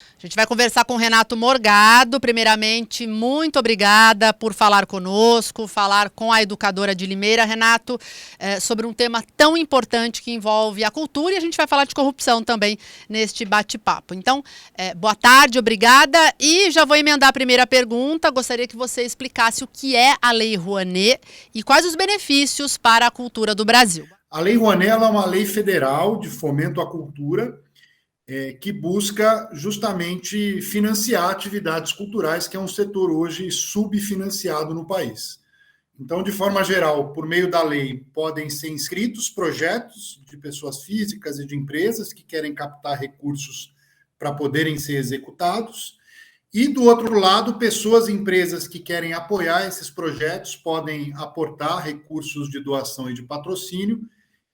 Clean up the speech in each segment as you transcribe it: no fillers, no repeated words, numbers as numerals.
A gente vai conversar com o Renato Morgado. Primeiramente, muito obrigada por falar conosco, falar com a educadora de Limeira, Renato, sobre um tema tão importante que envolve a cultura, e a gente vai falar de corrupção também neste bate-papo. Então, boa tarde, obrigada, e já vou emendar a primeira pergunta. Gostaria que você explicasse o que é a Lei Rouanet e quais os benefícios para a cultura do Brasil. A Lei Rouanet é uma lei federal de fomento à cultura que busca justamente financiar atividades culturais, que é um setor hoje subfinanciado no país. Então, de forma geral, por meio da lei, podem ser inscritos projetos de pessoas físicas e de empresas que querem captar recursos para poderem ser executados. E, do outro lado, pessoas e empresas que querem apoiar esses projetos podem aportar recursos de doação e de patrocínio,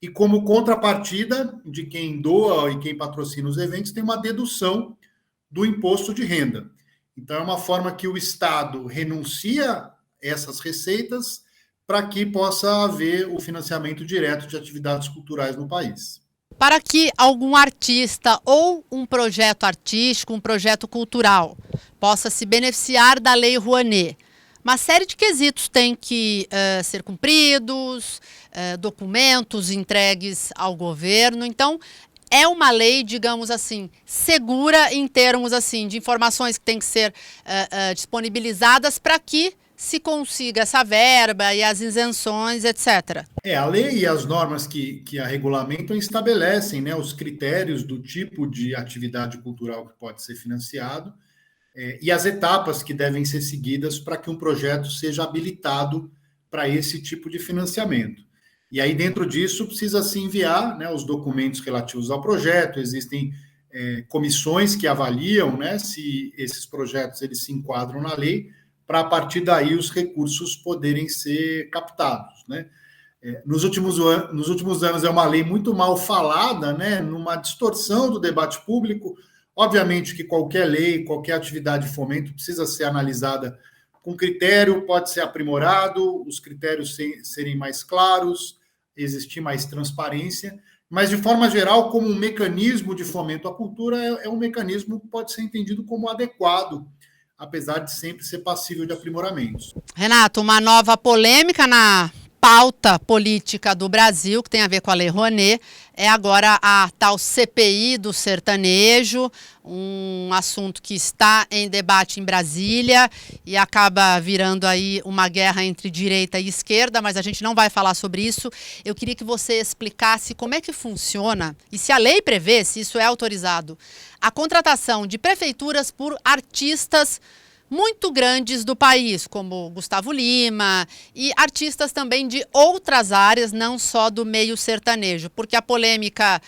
e como contrapartida de quem doa e quem patrocina os eventos, tem uma dedução do imposto de renda. Então, é uma forma que o Estado renuncia essas receitas para que possa haver o financiamento direto de atividades culturais no país. Para que algum artista ou um projeto artístico, um projeto cultural, possa se beneficiar da Lei Rouanet, uma série de quesitos têm que ser cumpridos, documentos entregues ao governo. Então, é uma lei, digamos assim, segura em termos assim de informações que têm que ser disponibilizadas para que se consiga essa verba e as isenções, etc. A lei e as normas que a regulamentam estabelecem, né, os critérios do tipo de atividade cultural que pode ser financiado e as etapas que devem ser seguidas para que um projeto seja habilitado para esse tipo de financiamento. E aí, dentro disso, precisa se enviar, né, os documentos relativos ao projeto, existem comissões que avaliam, né, se esses projetos eles se enquadram na lei, para a partir daí os recursos poderem ser captados, né? Nos últimos anos é uma lei muito mal falada, né, numa distorção do debate público. Obviamente que qualquer lei, qualquer atividade de fomento precisa ser analisada com critério, pode ser aprimorado, os critérios serem mais claros, existir mais transparência, mas de forma geral, como um mecanismo de fomento à cultura, é um mecanismo que pode ser entendido como adequado, apesar de sempre ser passível de aprimoramentos. Renato, uma nova polêmica na pauta política do Brasil, que tem a ver com a Lei Rouanet, é agora a tal CPI do sertanejo, um assunto que está em debate em Brasília e acaba virando aí uma guerra entre direita e esquerda, mas a gente não vai falar sobre isso. Eu queria que você explicasse como é que funciona e se a lei prevê, se isso é autorizado, a contratação de prefeituras por artistas muito grandes do país, como Gustavo Lima e artistas também de outras áreas, não só do meio sertanejo, porque a polêmica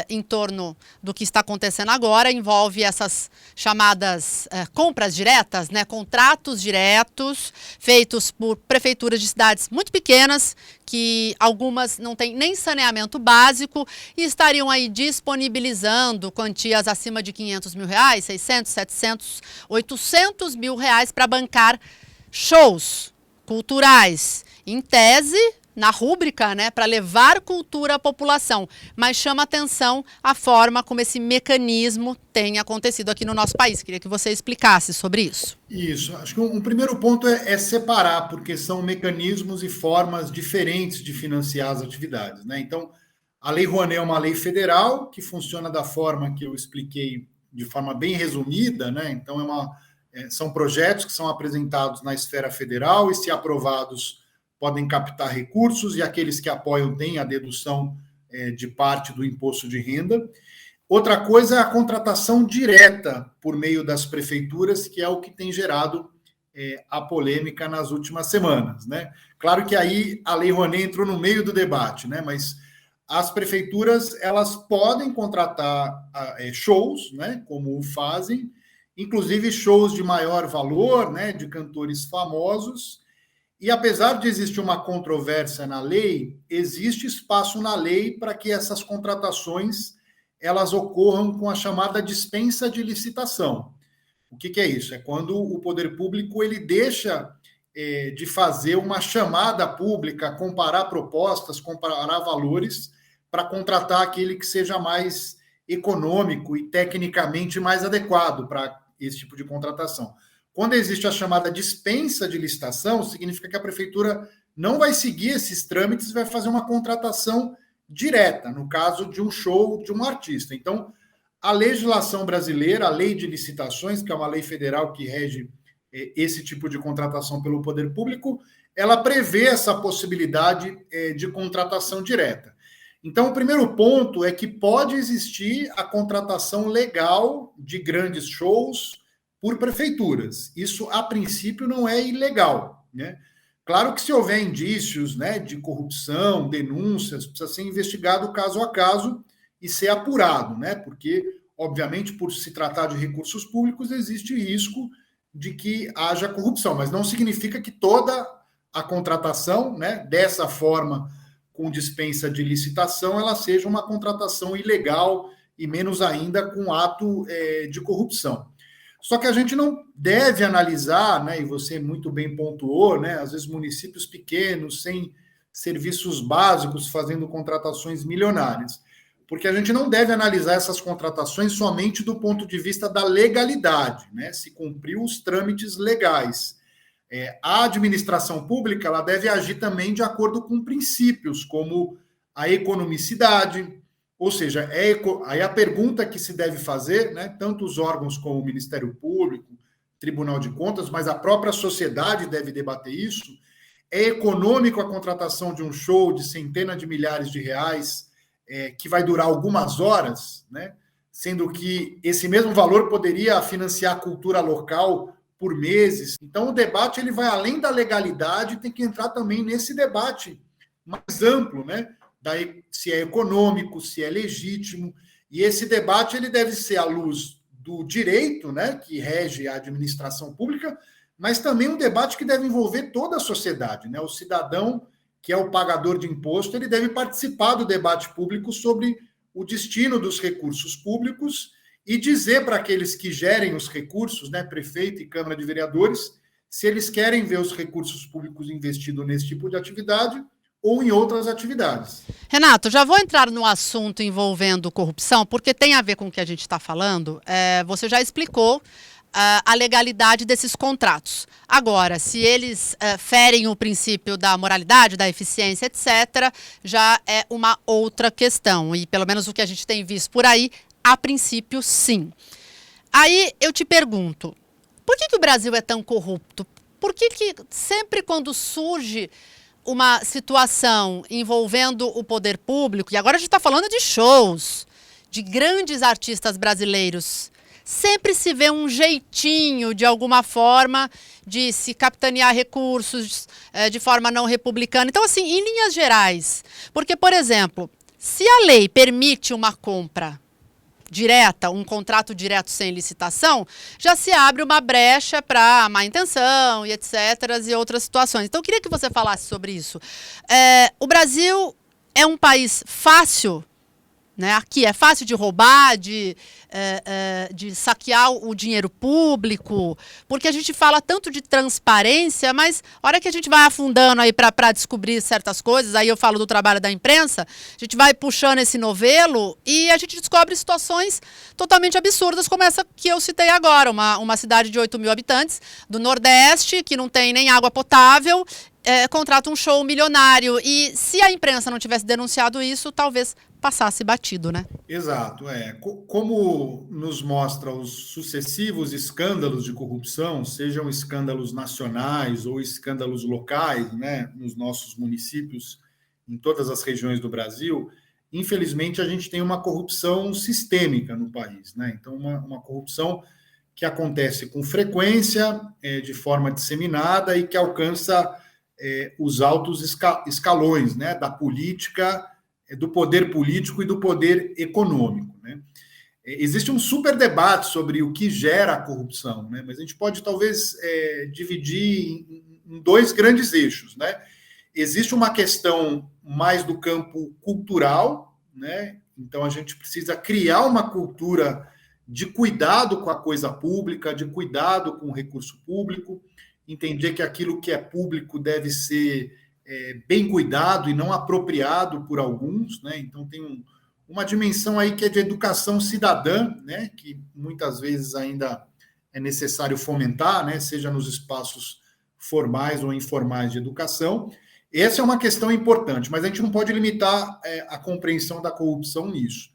em torno do que está acontecendo agora envolve essas chamadas compras diretas, né, contratos diretos feitos por prefeituras de cidades muito pequenas, que algumas não têm nem saneamento básico e estariam aí disponibilizando quantias acima de R$500 mil, 600, 700, 800 mil reais para bancar shows culturais, em tese, na rúbrica, né, para levar cultura à população, mas chama atenção a forma como esse mecanismo tem acontecido aqui no nosso país. Queria que você explicasse sobre isso. Isso, acho que um primeiro ponto é separar, porque são mecanismos e formas diferentes de financiar as atividades, né? Então, a Lei Rouanet é uma lei federal que funciona da forma que eu expliquei de forma bem resumida, né? Então, são projetos que são apresentados na esfera federal e, se aprovados, podem captar recursos e aqueles que apoiam têm a dedução de parte do imposto de renda. Outra coisa é a contratação direta por meio das prefeituras, que é o que tem gerado a polêmica nas últimas semanas, né? Claro que aí a Lei Rouanet entrou no meio do debate, né? Mas as prefeituras elas podem contratar shows, né? Como fazem, inclusive shows de maior valor, né? De cantores famosos. E apesar de existir uma controvérsia na lei, existe espaço na lei para que essas contratações elas ocorram com a chamada dispensa de licitação. O que é isso? É quando o poder público ele deixa de fazer uma chamada pública, comparar propostas, comparar valores, para contratar aquele que seja mais econômico e tecnicamente mais adequado para esse tipo de contratação. Quando existe a chamada dispensa de licitação, significa que a prefeitura não vai seguir esses trâmites e vai fazer uma contratação direta, no caso de um show de um artista. Então, a legislação brasileira, a lei de licitações, que é uma lei federal que rege esse tipo de contratação pelo poder público, ela prevê essa possibilidade de contratação direta. Então, o primeiro ponto é que pode existir a contratação legal de grandes shows por prefeituras. Isso, a princípio, não é ilegal, né? Claro que se houver indícios, né, de corrupção, denúncias, precisa ser investigado caso a caso e ser apurado, né? Porque, obviamente, por se tratar de recursos públicos, existe risco de que haja corrupção, mas não significa que toda a contratação, né, dessa forma, com dispensa de licitação, ela seja uma contratação ilegal e menos ainda com ato de corrupção. Só que a gente não deve analisar, né, e você muito bem pontuou, né, às vezes municípios pequenos, sem serviços básicos, fazendo contratações milionárias, porque a gente não deve analisar essas contratações somente do ponto de vista da legalidade, né, se cumpriu os trâmites legais. A administração pública ela deve agir também de acordo com princípios, como a economicidade, ou seja, aí a pergunta que se deve fazer, né, tanto os órgãos como o Ministério Público, Tribunal de Contas, mas a própria sociedade deve debater isso, é econômico a contratação de um show de centenas de milhares de reais, que vai durar algumas horas, né, sendo que esse mesmo valor poderia financiar a cultura local por meses. Então, o debate ele vai além da legalidade, tem que entrar também nesse debate mais amplo, né? Se é econômico, se é legítimo. E esse debate ele deve ser à luz do direito, né, que rege a administração pública, mas também um debate que deve envolver toda a sociedade, né? O cidadão, que é o pagador de imposto, ele deve participar do debate público sobre o destino dos recursos públicos e dizer para aqueles que gerem os recursos, né, prefeito e Câmara de Vereadores, se eles querem ver os recursos públicos investidos nesse tipo de atividade ou em outras atividades. Renato, já vou entrar no assunto envolvendo corrupção, porque tem a ver com o que a gente está falando. Você já explicou a legalidade desses contratos. Agora, se eles ferem o princípio da moralidade, da eficiência, etc., já é uma outra questão. E pelo menos o que a gente tem visto por aí, a princípio, sim. Aí eu te pergunto, por que o Brasil é tão corrupto? Por que sempre quando surge uma situação envolvendo o poder público, e agora a gente está falando de shows, de grandes artistas brasileiros, sempre se vê um jeitinho, de alguma forma, de se capitanear recursos de forma não republicana. Então, assim, em linhas gerais, porque, por exemplo, se a lei permite uma compra direta, um contrato direto sem licitação, já se abre uma brecha para má intenção e etc. e outras situações. Então, eu queria que você falasse sobre isso. O Brasil é um país fácil, né? Aqui é fácil de roubar, de saquear o dinheiro público, porque a gente fala tanto de transparência, mas a hora que a gente vai afundando aí para descobrir certas coisas, aí eu falo do trabalho da imprensa, a gente vai puxando esse novelo e a gente descobre situações totalmente absurdas, como essa que eu citei agora, uma cidade de 8 mil habitantes do Nordeste, que não tem nem água potável, contrata um show milionário. E se a imprensa não tivesse denunciado isso, talvez passasse batido, né? Exato. Como nos mostra os sucessivos escândalos de corrupção, sejam escândalos nacionais ou escândalos locais, né, nos nossos municípios, em todas as regiões do Brasil, infelizmente a gente tem uma corrupção sistêmica no país, né? Então, uma corrupção que acontece com frequência, de forma disseminada e que alcança os altos escalões, né, da política, do poder político e do poder econômico, né? Existe um super debate sobre o que gera a corrupção, né? Mas a gente pode talvez dividir em dois grandes eixos, né? Existe uma questão mais do campo cultural, né? Então a gente precisa criar uma cultura de cuidado com a coisa pública, de cuidado com o recurso público, entender que aquilo que é público deve ser bem cuidado e não apropriado por alguns, né? Então tem uma dimensão aí que é de educação cidadã, né, que muitas vezes ainda é necessário fomentar, né, seja nos espaços formais ou informais de educação. Essa é uma questão importante, mas a gente não pode limitar a compreensão da corrupção nisso.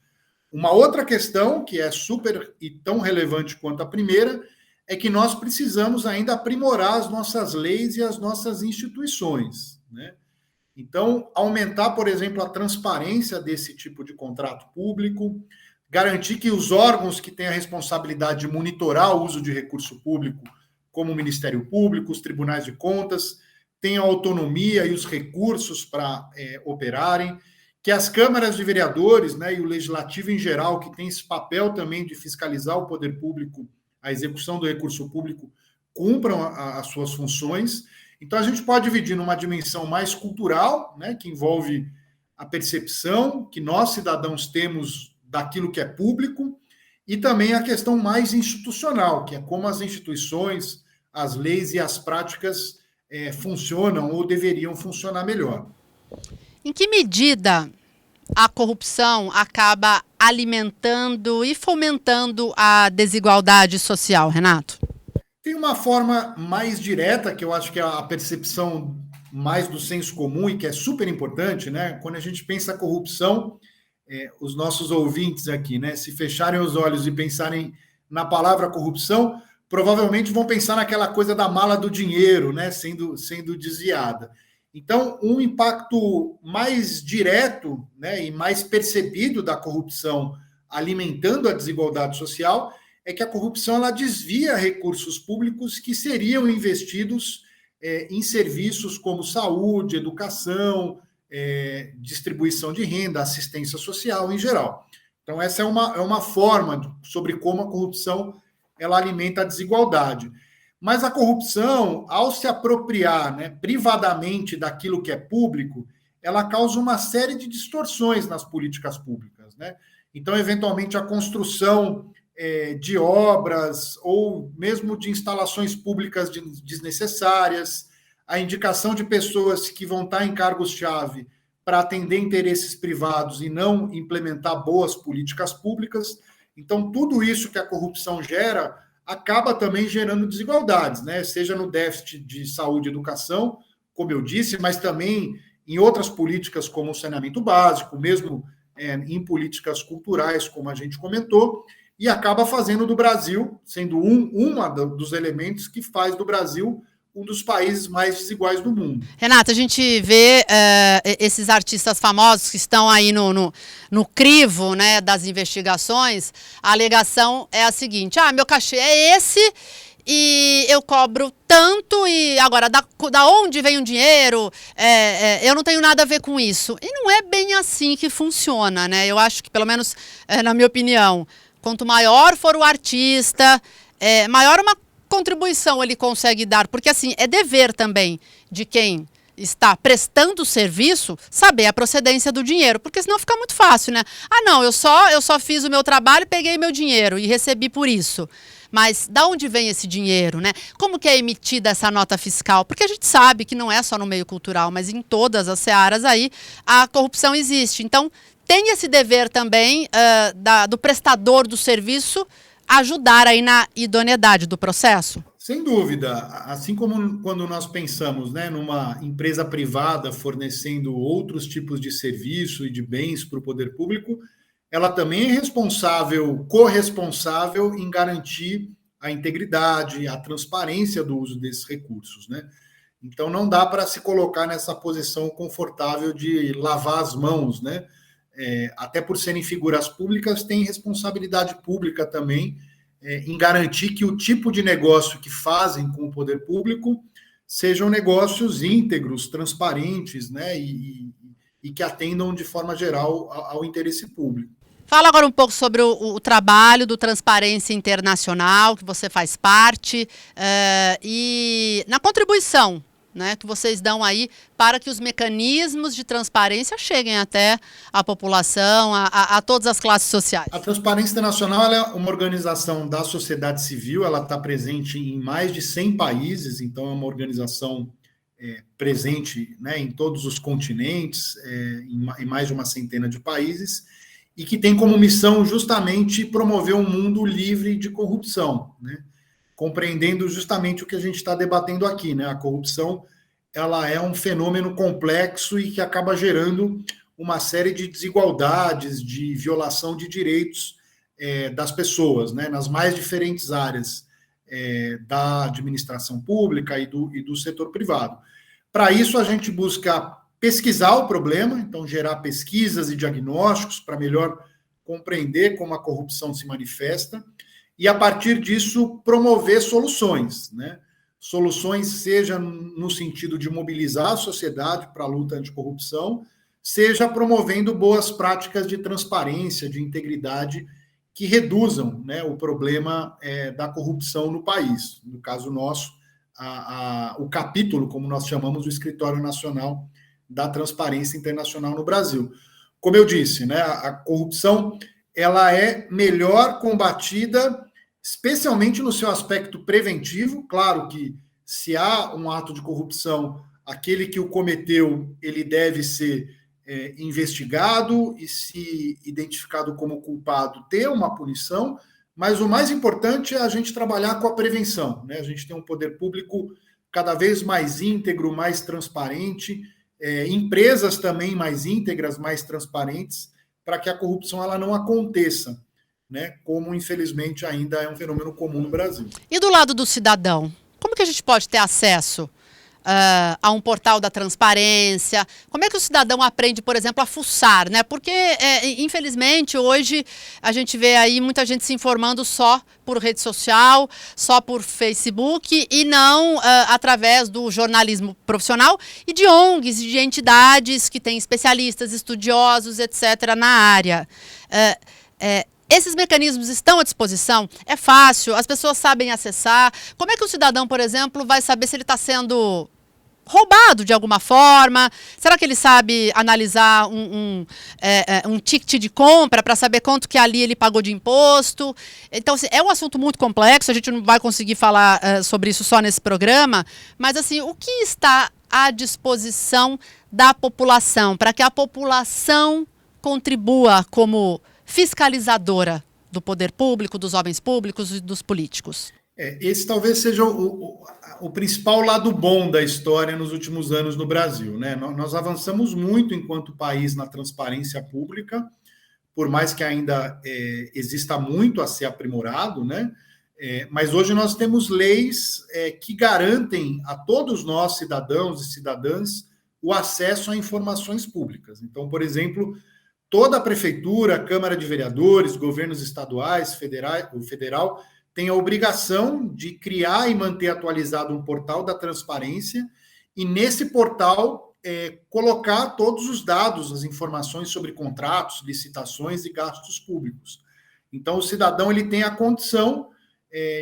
Uma outra questão, que é super e tão relevante quanto a primeira, é que nós precisamos ainda aprimorar as nossas leis e as nossas instituições, né? Então, aumentar, por exemplo, a transparência desse tipo de contrato público, garantir que os órgãos que têm a responsabilidade de monitorar o uso de recurso público, como o Ministério Público, os tribunais de contas, tenham autonomia e os recursos para operarem, que as câmaras de vereadores, né, e o legislativo em geral, que tem esse papel também de fiscalizar o poder público, a execução do recurso público, cumpram as suas funções. Então, a gente pode dividir numa dimensão mais cultural, né, que envolve a percepção que nós, cidadãos, temos daquilo que é público, e também a questão mais institucional, que é como as instituições, as leis e as práticas funcionam ou deveriam funcionar melhor. Em que medida a corrupção acaba alimentando e fomentando a desigualdade social, Renato? Tem uma forma mais direta, que eu acho que é a percepção mais do senso comum e que é super importante, né? Quando a gente pensa a corrupção, os nossos ouvintes aqui, né? Se fecharem os olhos e pensarem na palavra corrupção, provavelmente vão pensar naquela coisa da mala do dinheiro, né? Sendo desviada. Então, um impacto mais direto, né, e mais percebido da corrupção alimentando a desigualdade social é que a corrupção ela desvia recursos públicos que seriam investidos em serviços como saúde, educação, distribuição de renda, assistência social em geral. Então, essa é uma forma sobre como a corrupção ela alimenta a desigualdade. Mas a corrupção, ao se apropriar, né, privadamente daquilo que é público, ela causa uma série de distorções nas políticas públicas, né? Então, eventualmente, a construção de obras ou mesmo de instalações públicas desnecessárias, a indicação de pessoas que vão estar em cargos-chave para atender interesses privados e não implementar boas políticas públicas. Então, tudo isso que a corrupção gera acaba também gerando desigualdades, né? Seja no déficit de saúde e educação, como eu disse, mas também em outras políticas como o saneamento básico, mesmo em políticas culturais, como a gente comentou, e acaba fazendo do Brasil, sendo dos elementos que faz do Brasil um dos países mais desiguais do mundo. Renata, a gente vê esses artistas famosos que estão aí no crivo, né, das investigações. A alegação é a seguinte: meu cachê é esse e eu cobro tanto e agora da onde vem o dinheiro? Eu não tenho nada a ver com isso. E não é bem assim que funciona, né? Eu acho que, pelo menos na minha opinião, quanto maior for o artista, maior uma contribuição ele consegue dar, porque assim, é dever também de quem está prestando o serviço saber a procedência do dinheiro, porque senão fica muito fácil, né? Não, eu só fiz o meu trabalho, peguei meu dinheiro e recebi por isso. Mas da onde vem esse dinheiro, né? Como que é emitida essa nota fiscal? Porque a gente sabe que não é só no meio cultural, mas em todas as searas aí a corrupção existe. Então, tem esse dever também do prestador do serviço ajudar aí na idoneidade do processo? Sem dúvida. Assim como quando nós pensamos, né, numa empresa privada fornecendo outros tipos de serviço e de bens para o poder público, ela também é corresponsável em garantir a integridade, a transparência do uso desses recursos, né? Então não dá para se colocar nessa posição confortável de lavar as mãos, né? Até por serem figuras públicas, tem responsabilidade pública também em garantir que o tipo de negócio que fazem com o poder público sejam negócios íntegros, transparentes, né, e que atendam de forma geral ao interesse público. Fala agora um pouco sobre o trabalho do Transparência Internacional, que você faz parte, e na contribuição, né, que vocês dão aí para que os mecanismos de transparência cheguem até a população, a todas as classes sociais. A Transparência Internacional ela é uma organização da sociedade civil, ela está presente em mais de 100 países, então é uma organização presente, né, em todos os continentes, em mais de uma centena de países, e que tem como missão justamente promover um mundo livre de corrupção, né? Compreendendo justamente o que a gente está debatendo aqui, né? A corrupção, ela é um fenômeno complexo e que acaba gerando uma série de desigualdades, de violação de direitos das pessoas, né? Nas mais diferentes áreas da administração pública e do setor privado. Para isso, a gente busca pesquisar o problema, então gerar pesquisas e diagnósticos para melhor compreender como a corrupção se manifesta e, a partir disso, promover soluções, né? Soluções seja no sentido de mobilizar a sociedade para a luta anticorrupção, seja promovendo boas práticas de transparência, de integridade, que reduzam, né, o problema da corrupção no país. No caso nosso, o capítulo, como nós chamamos, o Escritório Nacional da Transparência Internacional no Brasil. Como eu disse, né, a corrupção ela é melhor combatida, especialmente no seu aspecto preventivo. Claro que se há um ato de corrupção, aquele que o cometeu, ele deve ser investigado e, se identificado como culpado, ter uma punição, mas o mais importante é a gente trabalhar com a prevenção, né? A gente tem um poder público cada vez mais íntegro, mais transparente, empresas também mais íntegras, mais transparentes, para que a corrupção ela não aconteça, né? Como infelizmente ainda é um fenômeno comum no Brasil. E do lado do cidadão, como que a gente pode ter acesso a um portal da transparência? Como é que o cidadão aprende, por exemplo, a fuçar, né? Porque, infelizmente, hoje a gente vê aí muita gente se informando só por rede social, só por Facebook e não através do jornalismo profissional e de ONGs, de entidades que têm especialistas, estudiosos, etc. na área. Esses mecanismos estão à disposição? É fácil? As pessoas sabem acessar? Como é que o cidadão, por exemplo, vai saber se ele está sendo roubado de alguma forma? Será que ele sabe analisar um ticket de compra para saber quanto que ali ele pagou de imposto? Então, assim, é um assunto muito complexo, a gente não vai conseguir falar sobre isso só nesse programa, mas assim, o que está à disposição da população para que a população contribua como fiscalizadora do poder público, dos homens públicos e dos políticos? Esse talvez seja o principal lado bom da história nos últimos anos no Brasil, né? Nós avançamos muito enquanto país na transparência pública, por mais que ainda exista muito a ser aprimorado, né? Mas hoje nós temos leis que garantem a todos nós, cidadãos e cidadãs, o acesso a informações públicas. Então, por exemplo, toda a prefeitura, Câmara de Vereadores, governos estaduais, federal, tem a obrigação de criar e manter atualizado um portal da transparência e, nesse portal, colocar todos os dados, as informações sobre contratos, licitações e gastos públicos. Então, o cidadão ele tem a condição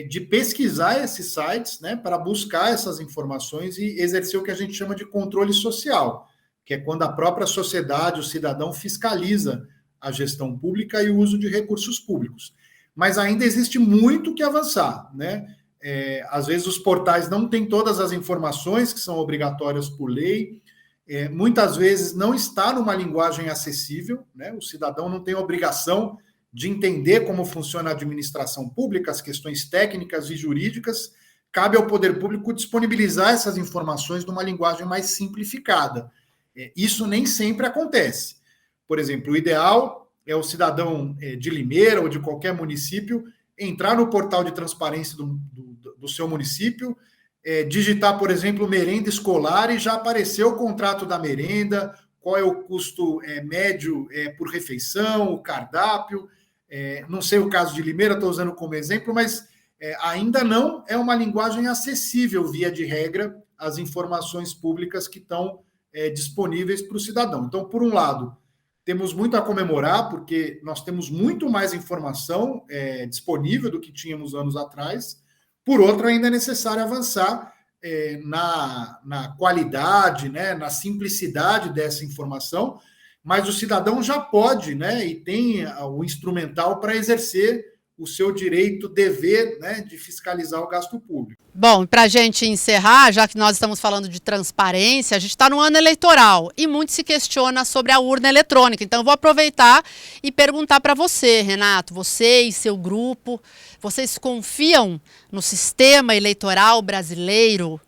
de pesquisar esses sites, né, para buscar essas informações e exercer o que a gente chama de controle social, que é quando a própria sociedade, o cidadão, fiscaliza a gestão pública e o uso de recursos públicos. Mas ainda existe muito que avançar, né? Às vezes os portais não têm todas as informações que são obrigatórias por lei, muitas vezes não está numa linguagem acessível, né? O cidadão não tem a obrigação de entender como funciona a administração pública, as questões técnicas e jurídicas. Cabe ao poder público disponibilizar essas informações numa linguagem mais simplificada. Isso nem sempre acontece. Por exemplo, o ideal é o cidadão de Limeira ou de qualquer município entrar no portal de transparência do seu município, digitar, por exemplo, merenda escolar e já apareceu o contrato da merenda, qual é o custo médio por refeição, o cardápio. Não sei o caso de Limeira, estou usando como exemplo, mas ainda não é uma linguagem acessível, via de regra, as informações públicas que estão disponíveis para o cidadão. Então, por um lado, temos muito a comemorar, porque nós temos muito mais informação disponível do que tínhamos anos atrás. Por outro, ainda é necessário avançar na qualidade, né, na simplicidade dessa informação, mas o cidadão já pode, né, e tem o instrumental para exercer o seu direito, dever, né, de fiscalizar o gasto público. Bom, para a gente encerrar, já que nós estamos falando de transparência, a gente está no ano eleitoral e muito se questiona sobre a urna eletrônica. Então, eu vou aproveitar e perguntar para você, Renato, você e seu grupo, vocês confiam no sistema eleitoral brasileiro?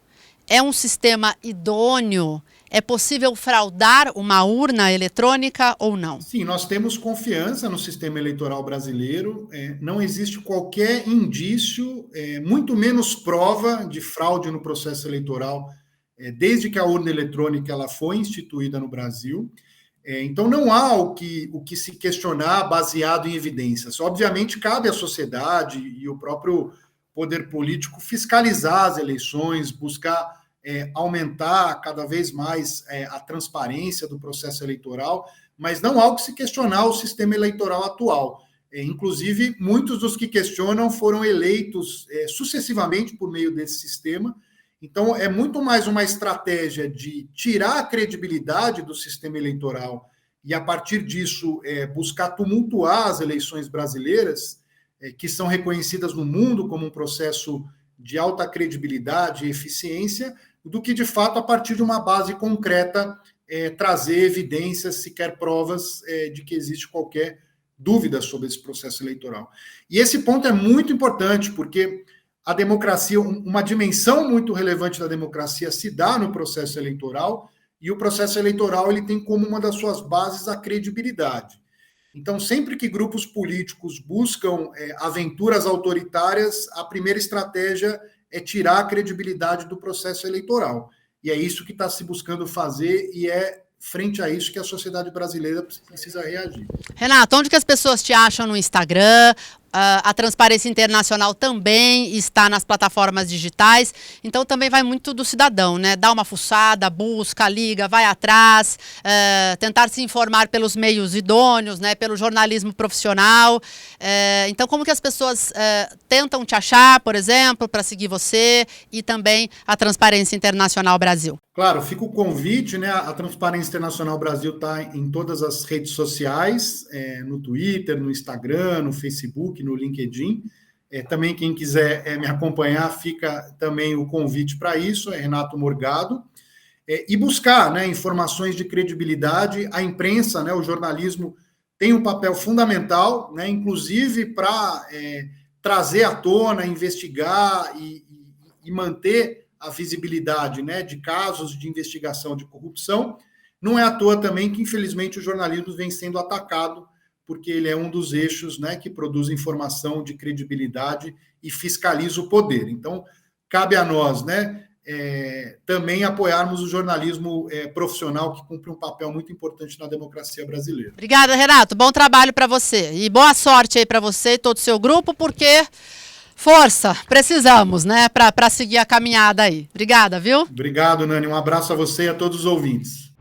É um sistema idôneo? É possível fraudar uma urna eletrônica ou não? Sim, nós temos confiança no sistema eleitoral brasileiro. Não existe qualquer indício, muito menos prova de fraude no processo eleitoral, desde que a urna eletrônica ela foi instituída no Brasil. Então, não há o que se questionar baseado em evidências. Obviamente, cabe à sociedade e o próprio poder político fiscalizar as eleições, buscar aumentar cada vez mais a transparência do processo eleitoral, mas não há o que se questionar o sistema eleitoral atual. Inclusive, muitos dos que questionam foram eleitos sucessivamente por meio desse sistema. Então, é muito mais uma estratégia de tirar a credibilidade do sistema eleitoral e, a partir disso, buscar tumultuar as eleições brasileiras, que são reconhecidas no mundo como um processo de alta credibilidade e eficiência, do que, de fato, a partir de uma base concreta, trazer evidências, sequer provas de que existe qualquer dúvida sobre esse processo eleitoral. E esse ponto é muito importante, porque a democracia, uma dimensão muito relevante da democracia se dá no processo eleitoral, e o processo eleitoral ele tem como uma das suas bases a credibilidade. Então, sempre que grupos políticos buscam aventuras autoritárias, a primeira estratégia é tirar a credibilidade do processo eleitoral. E é isso que está se buscando fazer e é frente a isso que a sociedade brasileira precisa reagir. Renato, onde que as pessoas te acham no Instagram? A Transparência Internacional também está nas plataformas digitais, então também vai muito do cidadão, né? Dá uma fuçada, busca, liga, vai atrás, tentar se informar pelos meios idôneos, né? Pelo jornalismo profissional. Então, como que as pessoas tentam te achar, por exemplo, para seguir você e também a Transparência Internacional Brasil? Claro, fica o convite, né? A Transparência Internacional Brasil está em todas as redes sociais, no Twitter, no Instagram, no Facebook, no LinkedIn. Também quem quiser me acompanhar, fica também o convite para isso, é Renato Morgado. E buscar, né, informações de credibilidade. A imprensa, né, o jornalismo tem um papel fundamental, né, inclusive para trazer à tona, investigar e manter a visibilidade, né, de casos de investigação de corrupção. Não é à toa também que, infelizmente, o jornalismo vem sendo atacado, porque ele é um dos eixos, né, que produz informação de credibilidade e fiscaliza o poder. Então, cabe a nós, né, também apoiarmos o jornalismo profissional, que cumpre um papel muito importante na democracia brasileira. Obrigada, Renato. Bom trabalho para você. E boa sorte aí para você e todo o seu grupo, porque força, precisamos, né, para seguir a caminhada aí. Obrigada, viu? Obrigado, Nani. Um abraço a você e a todos os ouvintes.